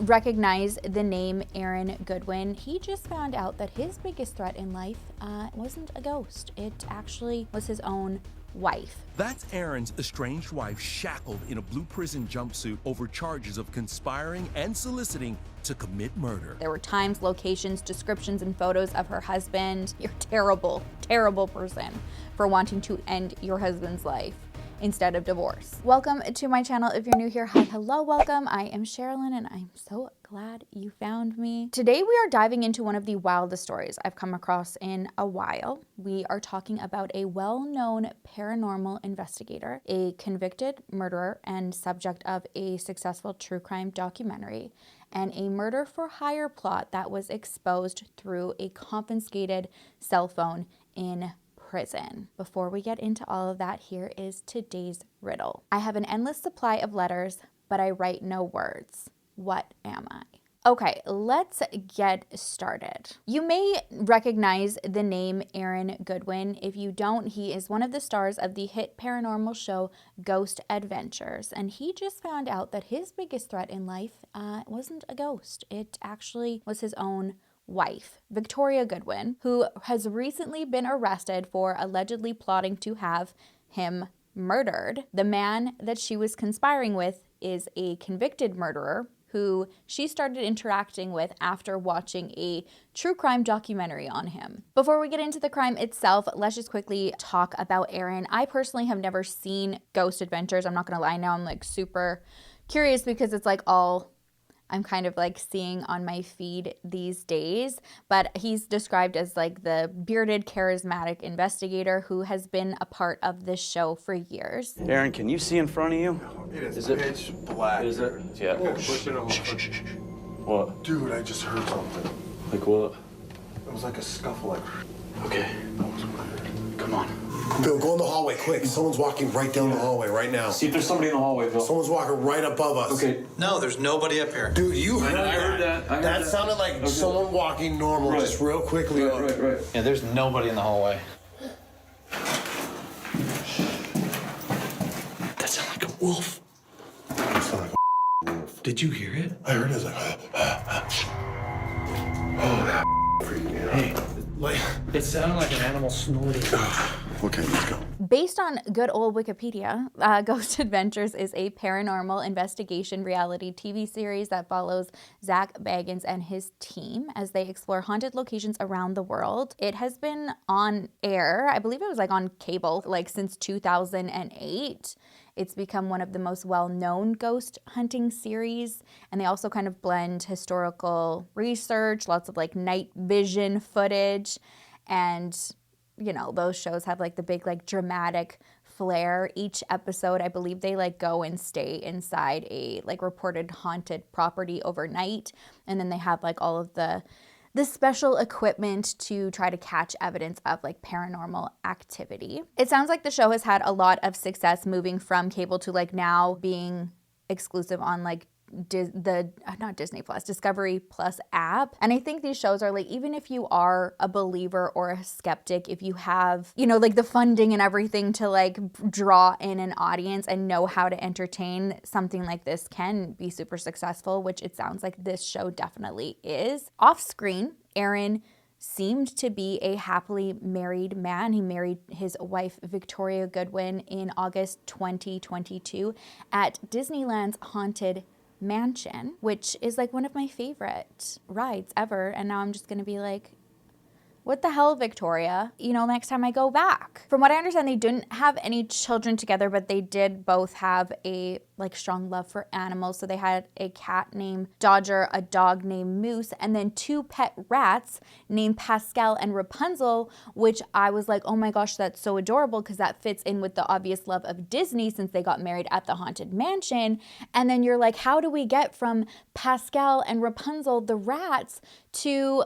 recognize the name Aaron Goodwin, he just found out that his biggest threat in life wasn't a ghost. It actually was his own wife. That's Aaron's estranged wife shackled in a blue prison jumpsuit over charges of conspiring and soliciting to commit murder. There were times, locations, descriptions, and photos of her husband. You're a terrible, terrible person for wanting to end your husband's life instead of divorce. Welcome to my channel. If you're new here, hi, hello, welcome. I am Sherrilyn and I'm so glad you found me. Today we are diving into one of the wildest stories I've come across in a while. We are talking about a well-known paranormal investigator, a convicted murderer and subject of a successful true crime documentary, and a murder for hire plot that was exposed through a confiscated cell phone in prison. Before we get into all of that, here is today's riddle. I have an endless supply of letters, but I write no words. What am I? Okay, let's get started. You may recognize the name Aaron Goodwin. If you don't, he is one of the stars of the hit paranormal show Ghost Adventures, and he just found out that his biggest threat in life wasn't a ghost. It actually was his own wife, Victoria Goodwin, who has recently been arrested for allegedly plotting to have him murdered. The man that she was conspiring with is a convicted murderer who she started interacting with after watching a true crime documentary on him. Before we get into the crime itself, let's just quickly talk about Aaron. I personally have never seen Ghost Adventures. I'm not gonna lie, now I'm like super curious because it's like all I'm kind of like seeing on my feed these days, but he's described as like the bearded, charismatic investigator who has been a part of this show for years. Aaron, can you see in front of you? Is it pitch black? Is it? Yeah. What? Dude, I just heard something. Like what? It was like a scuffle. Like, Okay. that was weird. Come on. Bill, go in the hallway, quick. Someone's walking right down the hallway right now. See if there's somebody in the hallway, Bill. Someone's walking right above us. Okay. No, there's nobody up here. Dude, you heard I heard that. That sounded like someone walking normal, Right. just real quickly. Right. Yeah, there's nobody in the hallway. That sounded like a wolf. It sounded like a wolf. Did you hear it? I heard it. I was like, oh, that freaked me out. Hey, Like, it sounded like an animal snorting. Okay, let's go. Based on good old Wikipedia, Ghost Adventures is a paranormal investigation reality TV series that follows Zach Bagans and his team as they explore haunted locations around the world. It has been on air, I believe it was like on cable, like since 2008. It's become one of the most well-known ghost hunting series, and they also kind of blend historical research, lots of like night vision footage, and you know, those shows have like the big like dramatic flair. Each episode, I believe they like go and stay inside a like reported haunted property overnight, and then they have like all of the special equipment to try to catch evidence of like paranormal activity. It sounds like the show has had a lot of success moving from cable to like now being exclusive on like not Disney Plus, Discovery Plus app. And I think these shows are like, even if you are a believer or a skeptic, if you have, you know, like the funding and everything to like draw in an audience and know how to entertain, something like this can be super successful, which it sounds like this show definitely is. Off screen, Aaron seemed to be a happily married man. He married his wife, Victoria Goodwin, in August 2022 at Disneyland's Haunted Mansion, which is like one of my favorite rides ever. And now I'm just gonna be like, what the hell, Victoria? You know, next time I go back. From what I understand, they didn't have any children together, but they did both have a like strong love for animals. So they had a cat named Dodger, a dog named Moose, and then two pet rats named Pascal and Rapunzel, which I was like, oh my gosh, that's so adorable, because that fits in with the obvious love of Disney since they got married at the Haunted Mansion. And then you're like, how do we get from Pascal and Rapunzel, the rats, to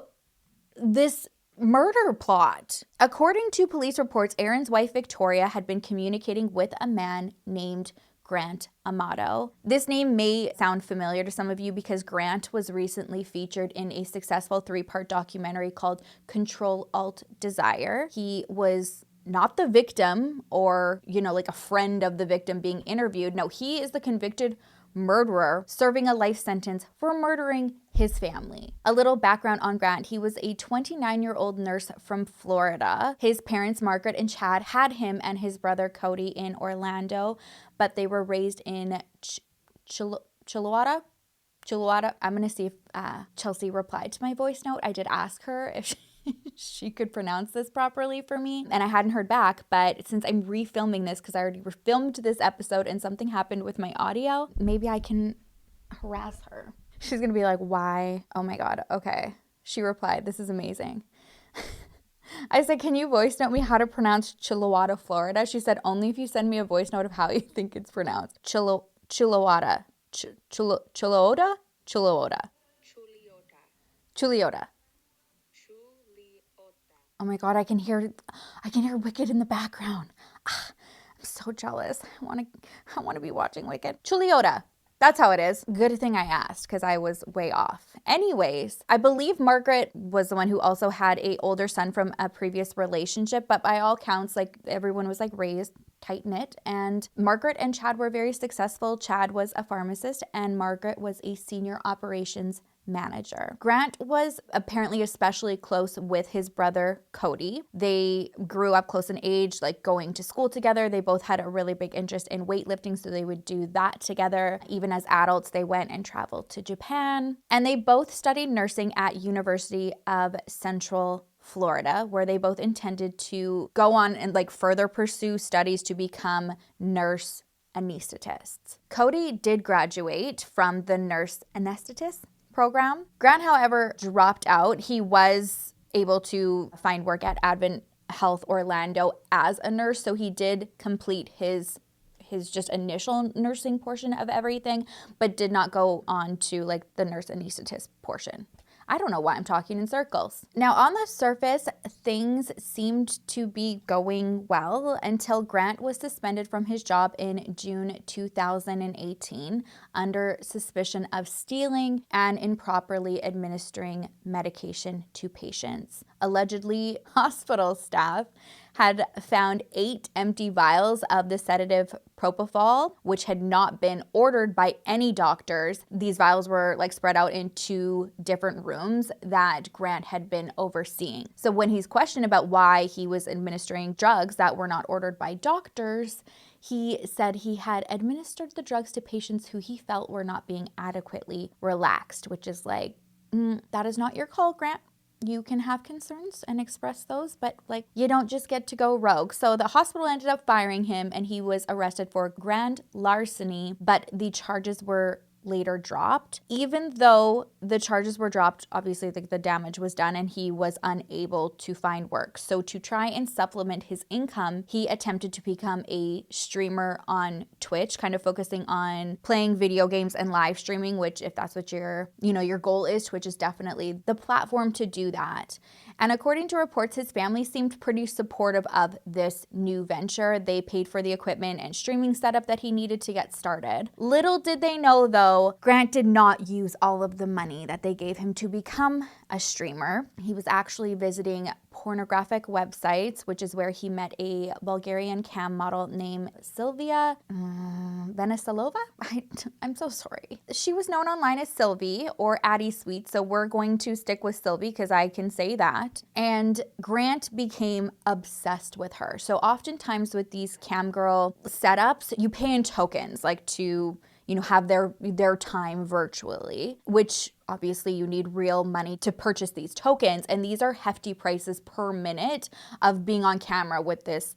this murder plot? According to police reports, Aaron's wife Victoria had been communicating with a man named Grant Amato. This name may sound familiar to some of you because Grant was recently featured in a successful 3-part documentary called Control Alt Desire. He was not the victim or, you know, like a friend of the victim being interviewed. No, he is the convicted murderer serving a life sentence for murdering his family. A little background on Grant. He was a 29-year-old nurse from Florida. His parents, Margaret and Chad, had him and his brother Cody in Orlando, but they were raised in Chilliwatta. I'm going to see if Chelsea replied to my voice note. I did ask her if she could pronounce this properly for me, and I hadn't heard back, but since I'm refilming this because I already filmed this episode and something happened with my audio, maybe I can harass her. She's gonna be like, why? Oh my god, okay. She replied, this is amazing. I said, can you voice note me how to pronounce Chilliwatta, Florida? She said, only if you send me a voice note of how you think it's pronounced. Chilliwatta. Chilliota? Chilliota. Oh my god, I can hear Wicked in the background. I'm so jealous. I want to be watching Wicked. Chilliota. That's how it is. Good thing I asked because I was way off. Anyways, I believe Margaret was the one who also had an older son from a previous relationship, but by all counts, like everyone was like raised tight-knit, and Margaret and Chad were very successful. Chad was a pharmacist and Margaret was a senior operations manager. Grant was apparently especially close with his brother Cody. They grew up close in age, like going to school together. They both had a really big interest in weightlifting, so they would do that together. Even as adults, they went and traveled to Japan. And they both studied nursing at University of Central Florida, where they both intended to go on and like further pursue studies to become nurse anesthetists. Cody did graduate from the nurse anesthetist program. Grant, however, dropped out. He was able to find work at Advent Health Orlando as a nurse, so he did complete his just initial nursing portion of everything, but did not go on to like the nurse anesthetist portion. I don't know why I'm talking in circles. Now, on the surface, things seemed to be going well until Grant was suspended from his job in June 2018 under suspicion of stealing and improperly administering medication to patients. Allegedly, hospital staff had found 8 empty vials of the sedative propofol, which had not been ordered by any doctors. These vials were like spread out in 2 different rooms that Grant had been overseeing. So when he's questioned about why he was administering drugs that were not ordered by doctors, he said he had administered the drugs to patients who he felt were not being adequately relaxed, which is like, that is not your call, Grant. You can have concerns and express those, but like you don't just get to go rogue. So the hospital ended up firing him and he was arrested for grand larceny, but the charges were later dropped. Even though the charges were dropped, obviously the damage was done and he was unable to find work. So to try and supplement his income, he attempted to become a streamer on Twitch, kind of focusing on playing video games and live streaming, which if that's what your goal is, Twitch is definitely the platform to do that. And according to reports, his family seemed pretty supportive of this new venture. They paid for the equipment and streaming setup that he needed to get started. Little did they know, though, Grant did not use all of the money that they gave him to become a streamer. He was actually visiting pornographic websites, which is where he met a Bulgarian cam model named Sylvia Veniselova. I'm so sorry. She was known online as Sylvie or Addie Sweet, so we're going to stick with Sylvie because I can say that. And Grant became obsessed with her. So oftentimes with these cam girl setups, you pay in tokens, like to have their time virtually, which obviously you need real money to purchase these tokens. And these are hefty prices per minute of being on camera with this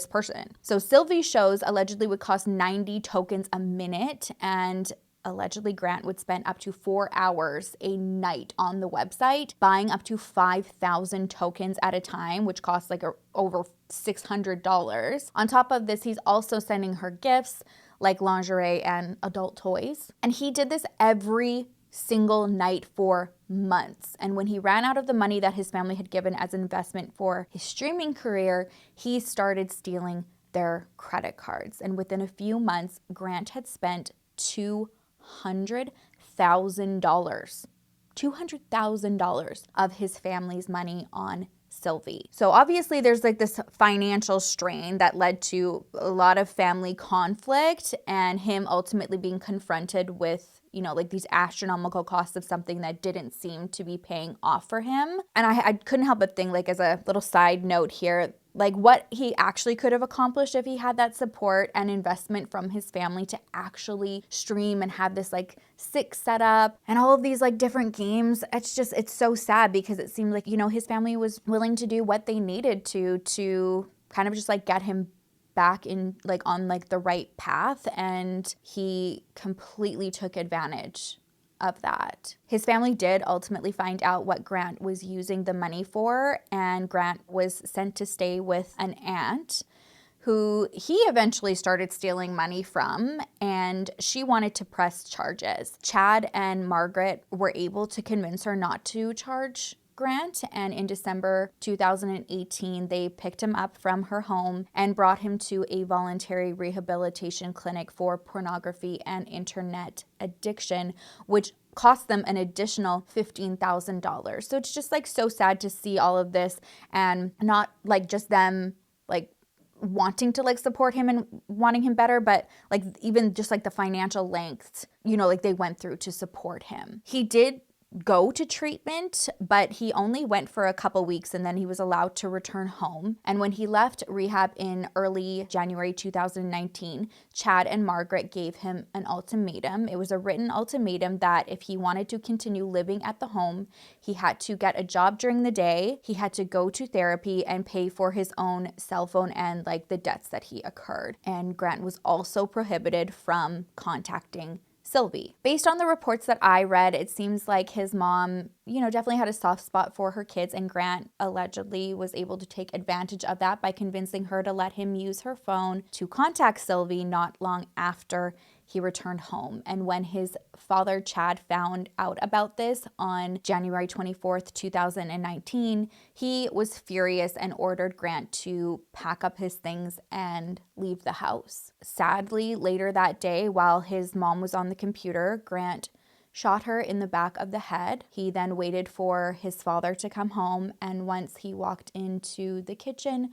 person. So Sylvie's shows allegedly would cost 90 tokens a minute, and allegedly Grant would spend up to 4 hours a night on the website buying up to 5,000 tokens at a time, which costs like over $600. On top of this, he's also sending her gifts like lingerie and adult toys. And he did this every single night for months. And when he ran out of the money that his family had given as an investment for his streaming career, he started stealing their credit cards. And within a few months, Grant had spent $200,000 of his family's money on Sylvie. So obviously there's like this financial strain that led to a lot of family conflict and him ultimately being confronted with, like these astronomical costs of something that didn't seem to be paying off for him. And I couldn't help but think, like, as a little side note here, like what he actually could have accomplished if he had that support and investment from his family to actually stream and have this like sick setup and all of these like different games. It's so sad because it seemed like, his family was willing to do what they needed to kind of just like get him back in like on like the right path, and he completely took advantage of that. His family did ultimately find out what Grant was using the money for, and Grant was sent to stay with an aunt who he eventually started stealing money from, and she wanted to press charges. Chad and Margaret were able to convince her not to charge Grant, and in December 2018, they picked him up from her home and brought him to a voluntary rehabilitation clinic for pornography and internet addiction, which cost them an additional $15,000. So it's just like so sad to see all of this, and not like just them like wanting to like support him and wanting him better, but like even just like the financial lengths, like they went through to support him. He did go to treatment, but he only went for a couple weeks and then he was allowed to return home. And when he left rehab in early January 2019, Chad and Margaret gave him an ultimatum. It was a written ultimatum that if he wanted to continue living at the home, he had to get a job during the day, he had to go to therapy and pay for his own cell phone and like the debts that he incurred. And Grant was also prohibited from contacting Sylvie. Based on the reports that I read, it seems like his mom, definitely had a soft spot for her kids, and Grant allegedly was able to take advantage of that by convincing her to let him use her phone to contact Sylvie not long after he returned home. And when his father, Chad, found out about this on January 24th, 2019, he was furious and ordered Grant to pack up his things and leave the house. Sadly, later that day, while his mom was on the computer, Grant shot her in the back of the head. He then waited for his father to come home, and once he walked into the kitchen,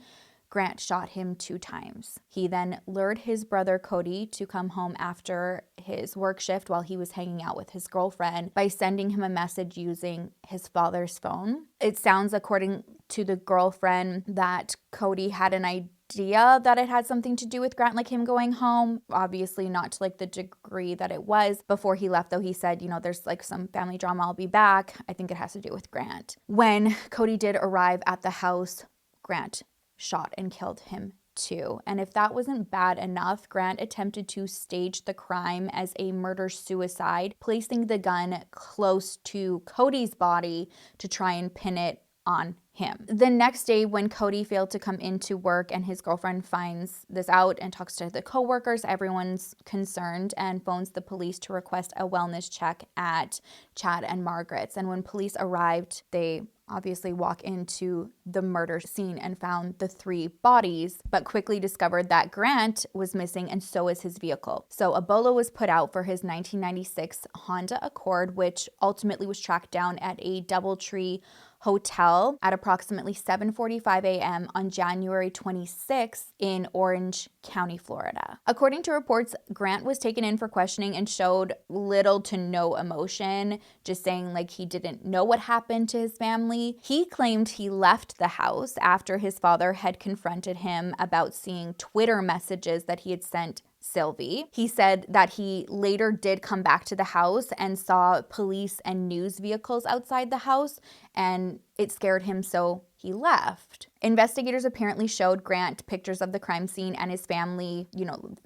Grant shot him 2 times. He then lured his brother Cody to come home after his work shift while he was hanging out with his girlfriend by sending him a message using his father's phone. It sounds, according to the girlfriend, that Cody had an idea that it had something to do with Grant, like him going home. Obviously not to like the degree that it was. Before he left though, he said, there's like some family drama, I'll be back. I think it has to do with Grant. When Cody did arrive at the house, Grant shot and killed him too. And if that wasn't bad enough, Grant attempted to stage the crime as a murder-suicide, placing the gun close to Cody's body to try and pin it on him. The next day, when Cody failed to come into work and his girlfriend finds this out and talks to the coworkers, everyone's concerned and phones the police to request a wellness check at Chad and Margaret's. And when police arrived, they obviously walk into the murder scene and found the 3 bodies, but quickly discovered that Grant was missing and so is his vehicle. So a bolo was put out for his 1996 Honda Accord, which ultimately was tracked down at a DoubleTree hotel at approximately 7:45 a.m. on January 26th in Orange County, Florida. According to reports, Grant was taken in for questioning and showed little to no emotion, just saying like he didn't know what happened to his family. He claimed he left the house after his father had confronted him about seeing Twitter messages that he had sent Sylvie. He said that he later did come back to the house and saw police and news vehicles outside the house, and it scared him, so he left. Investigators apparently showed Grant pictures of the crime scene and his family,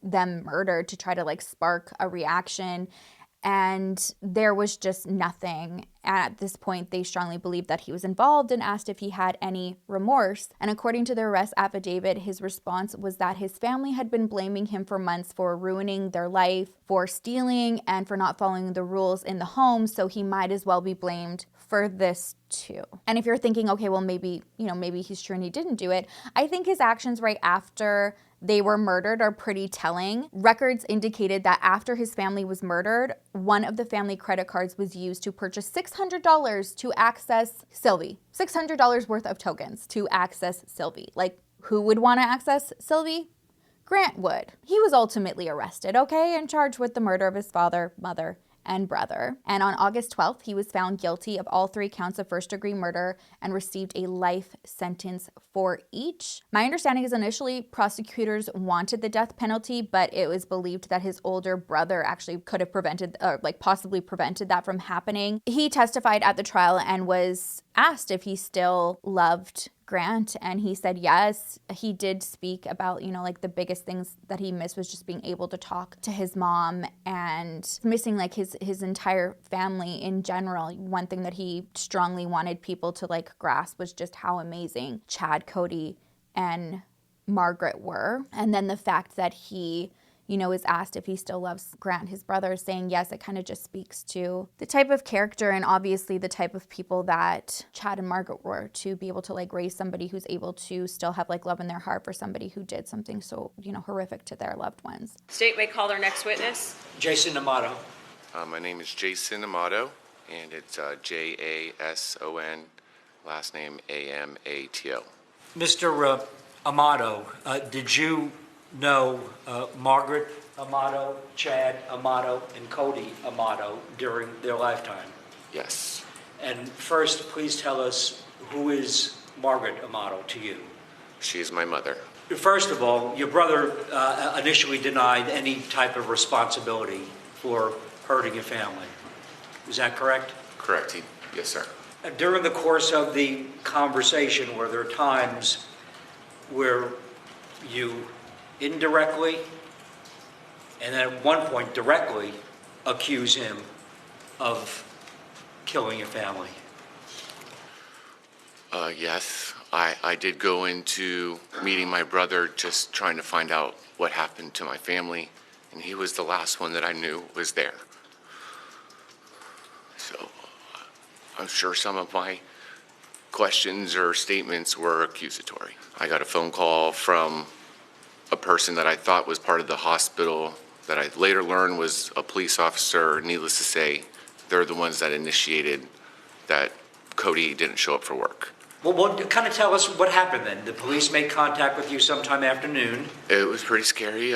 them murdered, to try to like spark a reaction. And there was just nothing. At this point, they strongly believed that he was involved and asked if he had any remorse. And according to the arrest affidavit, his response was that his family had been blaming him for months for ruining their life, for stealing, and for not following the rules in the home, so he might as well be blamed for this too. And if you're thinking, okay, well maybe he's true and he didn't do it, I think his actions right after they were murdered are pretty telling. Records indicated that after his family was murdered, one of the family credit cards was used to purchase $600 to access Sylvie. $600 worth of tokens to access Sylvie. Like, who would want to access Sylvie? Grant would. He was ultimately arrested, okay, and charged with the murder of his father, mother, and brother. And on August 12th, he was found guilty of all 3 counts of first-degree murder and received a life sentence for each. My understanding is initially prosecutors wanted the death penalty, but it was believed that his older brother actually could have prevented, or like possibly prevented that from happening. He testified at the trial and was asked if he still loved Grant, and he said yes. He did speak about, like the biggest things that he missed was just being able to talk to his mom and missing like his entire family in general. One thing that he strongly wanted people to like grasp was just how amazing Chad, Cody, and Margaret were. And then the fact that he is asked if he still loves Grant, his brother, saying yes, it kind of just speaks to the type of character and obviously the type of people that Chad and Margaret were, to be able to like raise somebody who's able to still have like love in their heart for somebody who did something so, horrific to their loved ones. State may call their next witness. Jason Amato. My name is Jason Amato, and it's Jason, last name Amato. Mr. Amato, did you know Margaret Amato, Chad Amato, and Cody Amato during their lifetime? Yes. And first, please tell us, who is Margaret Amato to you? She is my mother. First of all, your brother initially denied any type of responsibility for hurting your family. Is that correct? Correct. Yes, sir. During the course of the conversation, were there times where you indirectly, and then at one point directly, accuse him of killing your family? Yes. I did go into meeting my brother, just trying to find out what happened to my family, and he was the last one that I knew was there. So I'm sure some of my questions or statements were accusatory. I got a phone call from a person that I thought was part of the hospital that I later learned was a police officer. Needless to say, they're the ones that initiated that Cody didn't show up for work. Well, kind of tell us what happened then. The police made contact with you sometime afternoon. It was pretty scary.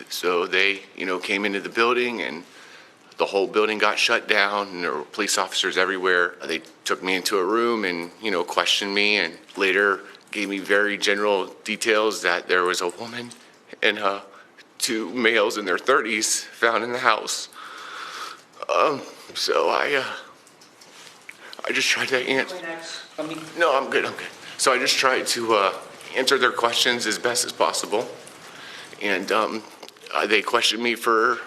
So they, came into the building, and the whole building got shut down, and there were police officers everywhere. They took me into a room and, questioned me, and later gave me very general details that there was a woman and 2 males in their 30s found in the house. So I just tried to answer. No, I'm good. So I just tried to answer their questions as best as possible. And they questioned me for,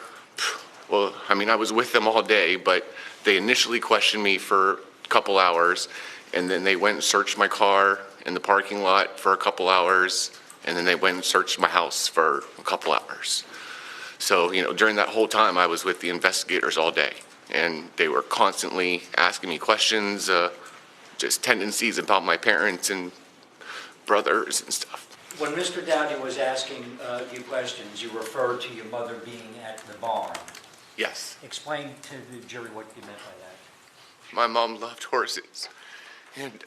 I was with them all day, but they initially questioned me for a couple hours, and then they went and searched my car in the parking lot for a couple hours, and then they went and searched my house for a couple hours. So, during that whole time, I was with the investigators all day, and they were constantly asking me questions, just tendencies about my parents and brothers and stuff. When Mr. Downey was asking you questions, you referred to your mother being at the barn. Yes. Explain to the jury what you meant by that. My mom loved horses, and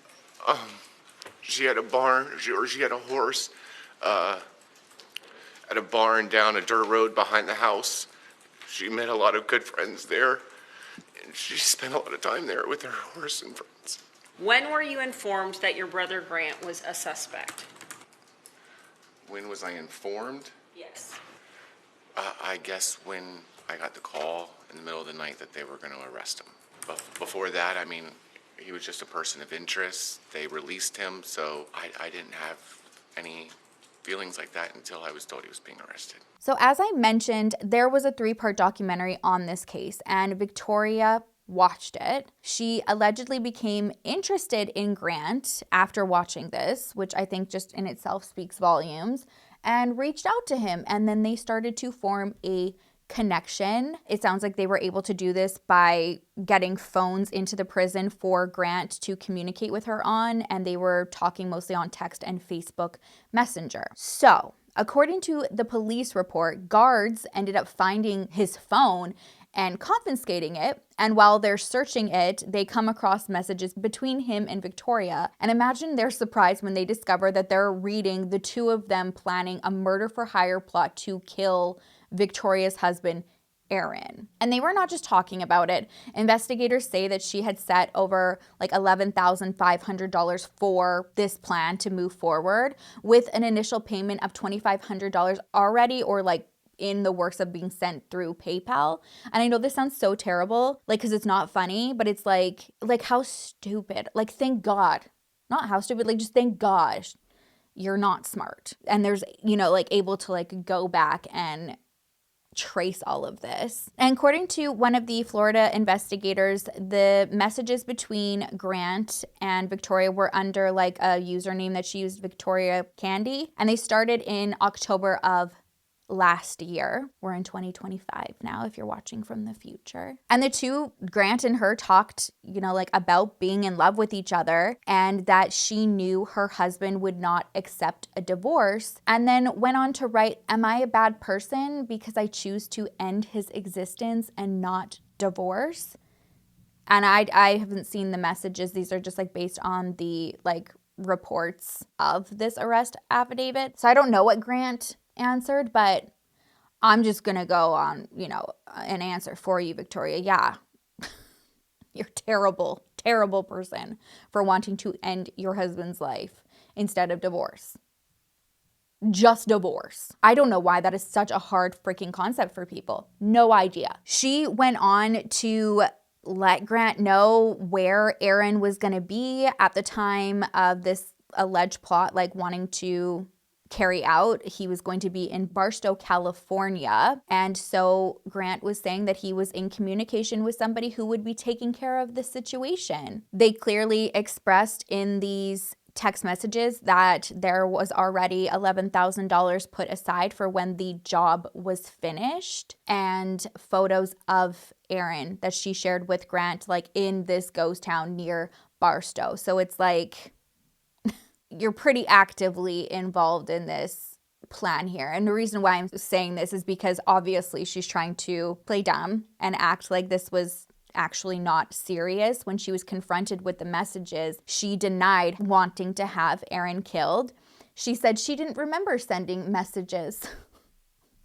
she had a barn, she had a horse at a barn down a dirt road behind the house. She met a lot of good friends there, and she spent a lot of time there with her horse and friends. When were you informed that your brother Grant was a suspect? When was I informed? Yes. I guess when I got the call in the middle of the night that they were going to arrest him. But before that, he was just a person of interest. They released him, so I didn't have any feelings like that until I was told he was being arrested. So as I mentioned, there was a 3-part documentary on this case, and Victoria watched it. She allegedly became interested in Grant after watching this, which I think just in itself speaks volumes, and reached out to him, and then they started to form a connection. It sounds like they were able to do this by getting phones into the prison for Grant to communicate with her on, and they were talking mostly on text and Facebook Messenger. So According to the police report, guards ended up finding his phone and confiscating it. And while they're searching it, they come across messages between him and Victoria. And imagine their surprise when they discover that they're reading the two of them planning a murder for hire plot to kill Victoria's husband, Aaron. And they were not just talking about it. Investigators say that she had set over like $11,500 for this plan to move forward, with an initial payment of $2,500 already, or like in the works of being sent through PayPal. And I know this sounds so terrible, like, because it's not funny, but it's like how stupid. Like, thank God. Not how stupid, like, just thank God you're not smart. And there's, you know, like, able to like go back and trace all of this. And according to one of the Florida investigators, the messages between Grant and Victoria were under like a username that she used, Victoria Candy, and they started in October of last year. We're in 2025 now, if you're watching from the future. And the two, Grant and her, talked, you know, like about being in love with each other, and that she knew her husband would not accept a divorce, and then went on to write, "Am I a bad person because I choose to end his existence and not divorce?" And I haven't seen the messages. These are just like based on the like reports of this arrest affidavit. So I don't know what Grant answered, but I'm just gonna go on, you know, an answer for you, Victoria. Yeah, you're terrible, terrible person for wanting to end your husband's life instead of divorce. Just divorce. I don't know why that is such a hard freaking concept for people. No idea. She went on to let Grant know where Aaron was gonna be at the time of this alleged plot, like wanting to carry out. He was going to be in Barstow, California. And so Grant was saying that he was in communication with somebody who would be taking care of the situation. They clearly expressed in these text messages that there was already $11,000 put aside for when the job was finished, and photos of Aaron that she shared with Grant, like in this ghost town near Barstow. So it's like, you're pretty actively involved in this plan here. And the reason why I'm saying this is because obviously she's trying to play dumb and act like this was actually not serious. When she was confronted with the messages, she denied wanting to have Aaron killed. She said she didn't remember sending messages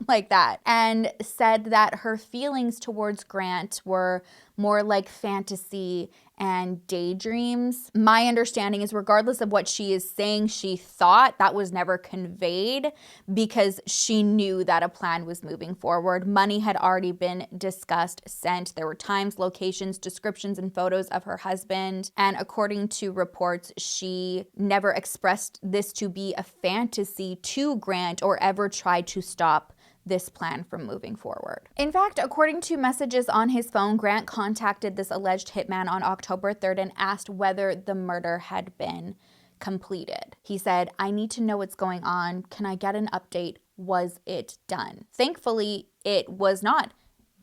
like that, and said that her feelings towards Grant were more like fantasy and daydreams. My understanding is, regardless of what she is saying she thought, that was never conveyed, because she knew that a plan was moving forward. Money had already been discussed, sent. There were times, locations, descriptions, and photos of her husband. And according to reports, she never expressed this to be a fantasy to Grant or ever tried to stop this plan from moving forward. In fact, according to messages on his phone, Grant contacted this alleged hitman on October 3rd and asked whether the murder had been completed. He said, "I need to know what's going on. Can I get an update? Was it done?" Thankfully, it was not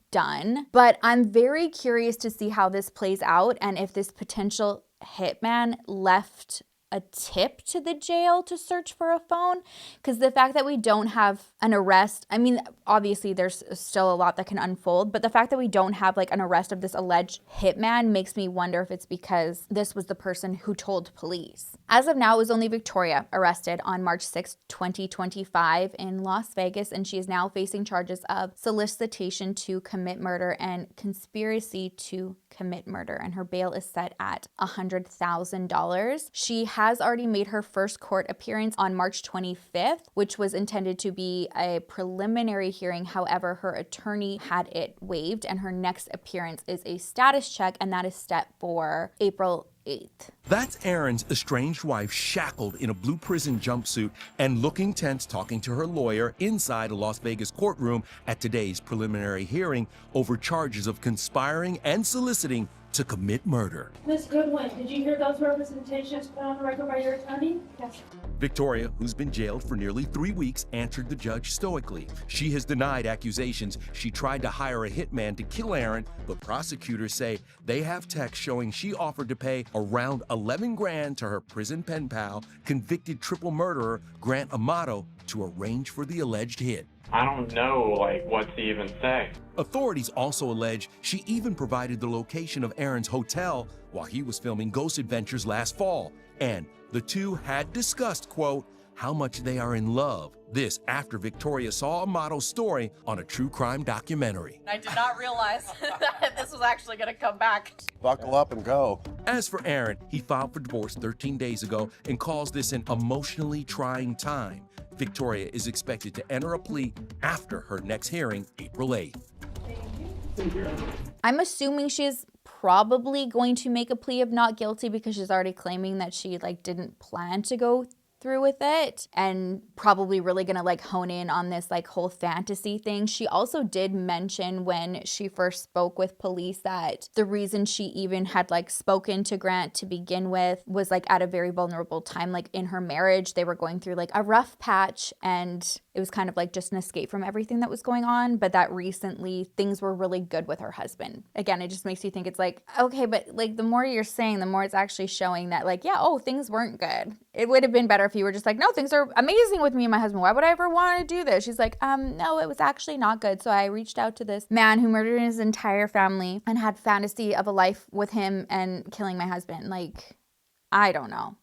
done, but I'm very curious to see how this plays out and if this potential hitman left a tip to the jail to search for a phone, because the fact that we don't have an arrest, I mean, obviously there's still a lot that can unfold, but the fact that we don't have like an arrest of this alleged hitman makes me wonder if it's because this was the person who told police. As of now, it was only Victoria arrested on March 6, 2025 in Las Vegas, and she is now facing charges of solicitation to commit murder and conspiracy to commit murder, and her bail is set at $100,000. She has already made her first court appearance on March 25th, which was intended to be a preliminary hearing. However, her attorney had it waived, and her next appearance is a status check, and that is set for April 8th. That's Aaron's estranged wife shackled in a blue prison jumpsuit and looking tense, talking to her lawyer inside a Las Vegas courtroom at today's preliminary hearing over charges of conspiring and soliciting to commit murder. Miss Goodwin, did you hear those representations put on the record by your attorney? Yes. Victoria, who's been jailed for nearly 3 weeks, answered the judge stoically. She has denied accusations she tried to hire a hitman to kill Aaron, but prosecutors say they have text showing she offered to pay around 11 grand to her prison pen pal, convicted triple murderer Grant Amato, to arrange for the alleged hit. I don't know, what to even say. Authorities also allege she even provided the location of Aaron's hotel while he was filming Ghost Adventures last fall. And the two had discussed, quote, how much they are in love. This after Victoria saw Amato's story on a true crime documentary. I did not realize that this was actually going to come back. Buckle up and go. As for Aaron, he filed for divorce 13 days ago and calls this an emotionally trying time. Victoria is expected to enter a plea after her next hearing, April 8th. I'm assuming she's probably going to make a plea of not guilty because she's already claiming that she didn't plan to go through with it, and probably really gonna hone in on this whole fantasy thing. She also did mention when she first spoke with police that the reason she even had spoken to Grant to begin with was at a very vulnerable time, in her marriage. They were going through a rough patch, and it was kind of just an escape from everything that was going on, but that recently things were really good with her husband. Again, it just makes you think it's okay, but the more you're saying, the more it's actually showing that things weren't good. It would have been better if you were just no, things are amazing with me and my husband. Why would I ever want to do this? She's no, it was actually not good. So I reached out to this man who murdered his entire family and had fantasy of a life with him and killing my husband. I don't know.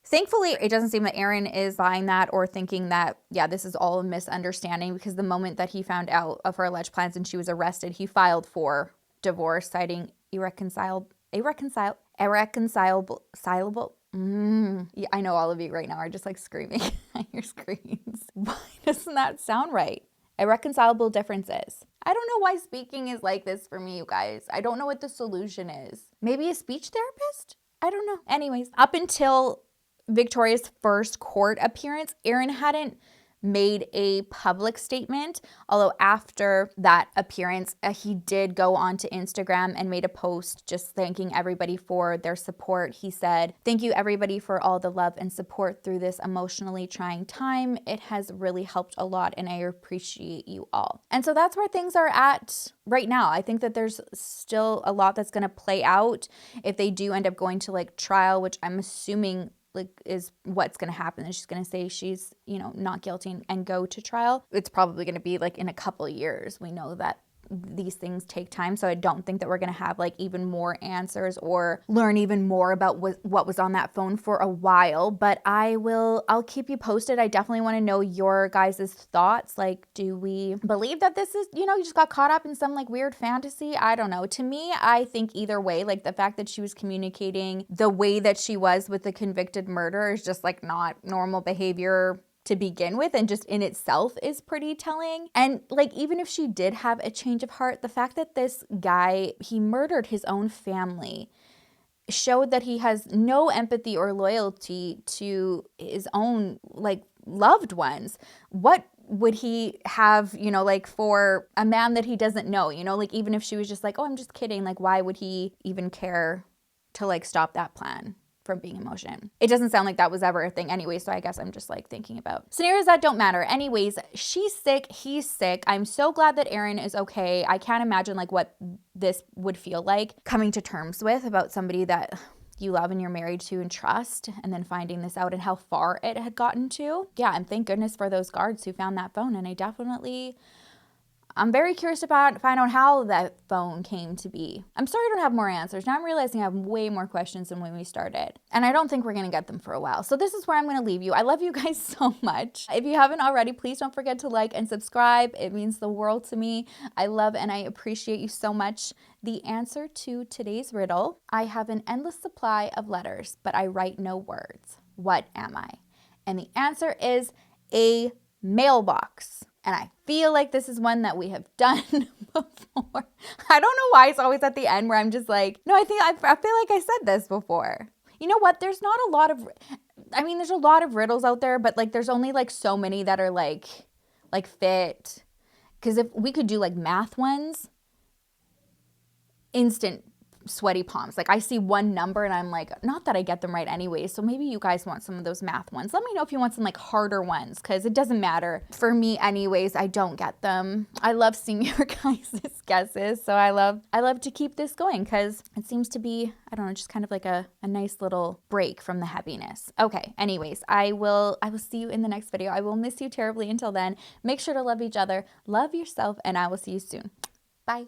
Thankfully, it doesn't seem that Aaron is buying that or thinking that, this is all a misunderstanding, because the moment that he found out of her alleged plans and she was arrested, he filed for divorce, citing irreconcilable. Yeah, I know all of you right now are just screaming at your screens. Why doesn't that sound right? Irreconcilable differences. I don't know why speaking is like this for me, you guys. I don't know what the solution is. Maybe a speech therapist? I don't know. Anyways, up until Victoria's first court appearance, Aaron hadn't made a public statement, although after that appearance, he did go onto Instagram and made a post just thanking everybody for their support. He said, "Thank you everybody for all the love and support through this emotionally trying time. It has really helped a lot and I appreciate you all." And so that's where things are at right now. I think that there's still a lot that's going to play out if they do end up going to trial, which I'm assuming is what's going to happen. And she's going to say she's, not guilty and go to trial. It's probably going to be in a couple years. We know that these things take time. So I don't think that we're going to have even more answers or learn even more about what was on that phone for a while, but I'll keep you posted. I definitely want to know your guys' thoughts. Do we believe that this is, you just got caught up in some weird fantasy? I don't know. To me, I think either way, the fact that she was communicating the way that she was with the convicted murderer is just not normal behavior to begin with, and just in itself is pretty telling. And even if she did have a change of heart, the fact that this guy, he murdered his own family, showed that he has no empathy or loyalty to his own loved ones. What would he have, for a man that he doesn't know, even if she was just oh, I'm just kidding, why would he even care to stop that plan from being in motion? It doesn't sound like that was ever a thing anyway, so I guess I'm just thinking about scenarios that don't matter. Anyways, she's sick, he's sick. I'm so glad that Aaron is okay. I can't imagine what this would feel like, coming to terms with about somebody that you love and you're married to and trust, and then finding this out and how far it had gotten to. Yeah, and thank goodness for those guards who found that phone. And I'm very curious to find out how that phone came to be. I'm sorry I don't have more answers. Now I'm realizing I have way more questions than when we started. And I don't think we're going to get them for a while. So this is where I'm going to leave you. I love you guys so much. If you haven't already, please don't forget to like and subscribe. It means the world to me. I love and I appreciate you so much. The answer to today's riddle: I have an endless supply of letters, but I write no words. What am I? And the answer is a mailbox. And I feel like this is one that we have done before. I don't know why it's always at the end where I'm just no, I feel like I said this before. You know what? There's not a lot of, there's a lot of riddles out there, but there's only so many that are fit. Because if we could do math ones, instant sweaty palms. Like I see one number and I'm like, not that I get them right anyway. So maybe you guys want some of those math ones. Let me know if you want some like harder ones, because it doesn't matter for me anyways. I don't get them. I love seeing your guys' guesses. So I love to keep this going because it seems to be, I don't know, just kind of like a nice little break from the heaviness. Okay, anyways, I will see you in the next video. I will miss you terribly until then. Make sure to love each other, love yourself, and I will see you soon. Bye.